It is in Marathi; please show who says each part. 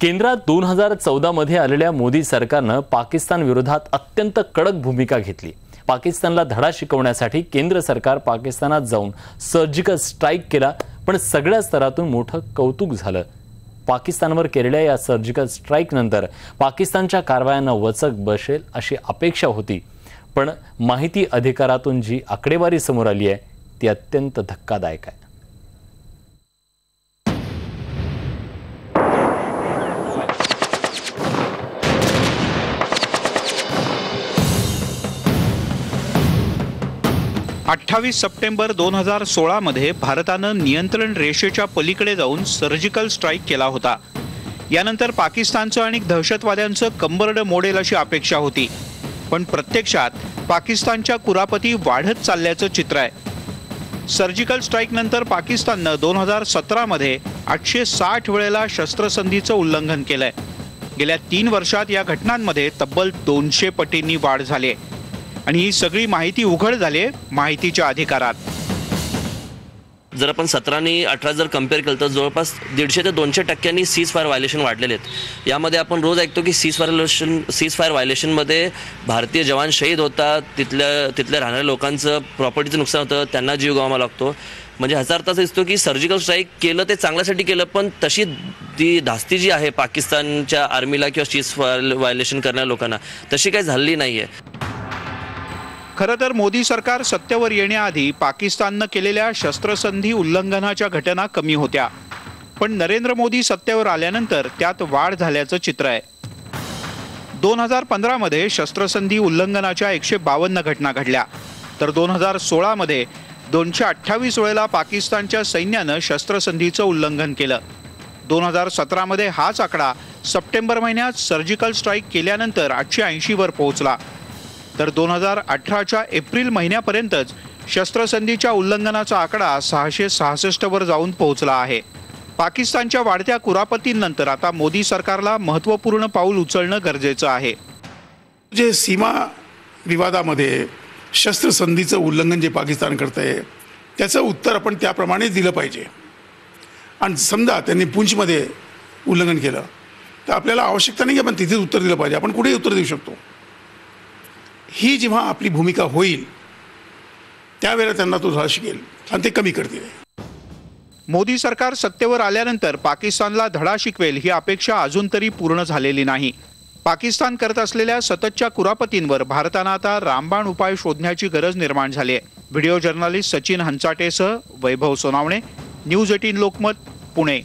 Speaker 1: केंद्रात 2014 मध्ये आलेल्या मोदी सरकारनं पाकिस्तान विरोधात अत्यंत कडक भूमिका घेतली। पाकिस्तानला धडा शिकवण्यासाठी केंद्र सरकार पाकिस्तानात जाऊन सर्जिकल स्ट्राईक केला, पण सगळ्या स्तरातून मोठं कौतुक झालं। पाकिस्तानवर केलेल्या या सर्जिकल स्ट्राईक नंतर पाकिस्तानच्या कारवायांना वचक बसेल अशी अपेक्षा होती, पण माहिती अधिकारातून जी आकडेवारी समोर आली आहे ती अत्यंत धक्कादायक आहे।
Speaker 2: 28 सप्टेंबर 2016 मध्ये भारतानं नियंत्रण रेषेच्या पलीकडे जाऊन सर्जिकल स्ट्राईक केला होता। यानंतर पाकिस्तानचं आणि दहशतवाद्यांचं कंबरड मोडेल अशी अपेक्षा होती, पण प्रत्यक्षात पाकिस्तानच्या कुरापती वाढत चालल्याचं चित्र आहे। सर्जिकल स्ट्राईक नंतर पाकिस्ताननं 2017 मध्ये 860 वेळेला शस्त्रसंधीचं उल्लंघन केलंय। गेल्या 3 वर्षात या घटनांमध्ये तब्बल 200 पटींनी वाढ झाली आणि ही सगळी माहिती उघड झाली माहितीच्या अधिकारात।
Speaker 3: जर आपण 17 आणि 18 जर कंपेअर केलं तर जवळपास 150 ते 200% सीज फायर व्हायलेशन वाढलेले आहेत। यामध्ये आपण रोज ऐकतो की सीज फायर व्हायलेशनमध्ये भारतीय जवान शहीद होतात, तिथल्या राहणाऱ्या लोकांचं प्रॉपर्टीचं नुकसान होतं, त्यांना जीव गमवावा लागतो। म्हणजे ह्याचा अर्थ असा दिसतो की सर्जिकल स्ट्राईक केलं ते चांगल्यासाठी केलं, पण तशी ती धास्ती जी आहे पाकिस्तानच्या आर्मीला किंवा सीज फायर व्हायलेशन करणाऱ्या लोकांना तशी काही झाली नाहीये।
Speaker 2: खरं तर मोदी सरकार सत्तेवर येण्याआधी पाकिस्ताननं केलेल्या शस्त्रसंधी उल्लंघनाच्या घटना कमी होत्या, पण नरेंद्र मोदी सत्तेवर आल्यानंतर त्यात वाढ झाल्याचं चित्र आहे। 2015 मध्ये शस्त्रसंधी उल्लंघनाच्या 152 घटना घडल्या, तर 2016 मध्ये 228 वेळेला पाकिस्तानच्या सैन्यानं शस्त्रसंधीचं उल्लंघन केलं। 2017 मध्ये हाच आकडा सप्टेंबर महिन्यात सर्जिकल स्ट्राईक केल्यानंतर 880 वर पोहोचला, तर 2018च्या एप्रिल महिन्यापर्यंतच शस्त्रसंधीच्या उल्लंघनाचा आकडा 666 वर जाऊन पोहोचला आहे। पाकिस्तानच्या वाढत्या कुरापतींनंतर आता मोदी सरकारला महत्त्वपूर्ण पाऊल उचलणं गरजेचं आहे।
Speaker 4: जे सीमा विवादामध्ये शस्त्रसंधीचं उल्लंघन जे पाकिस्तान करतंय त्याचं उत्तर आपण त्याप्रमाणे दिलं पाहिजे। आणि समजा त्यांनी पुंछमध्ये उल्लंघन केलं तर आपल्याला आवश्यकता नाही की आपण तिथेच उत्तर दिलं पाहिजे, आपण कुठेही उत्तर देऊ शकतो। ही जेव्हा आपली भूमिका होईल त्यावेळेला त्यांना तो धडा शिकेल आणि ते कमी करतील।
Speaker 2: मोदी सरकार सत्तेवर आल्यानंतर पाकिस्तानला धडा शिकवेल ही अपेक्षा अजून तरी पूर्ण झालेली नाही। पाकिस्तान करत असलेल्या सततच्या कुरापतींवर भारतानं आता रामबाण उपाय शोधण्याची गरज निर्माण झाली आहे। व्हिडिओ जर्नलिस्ट सचिन हंचाटेसह वैभव सोनावणे, न्यूज 18 लोकमत, पुणे।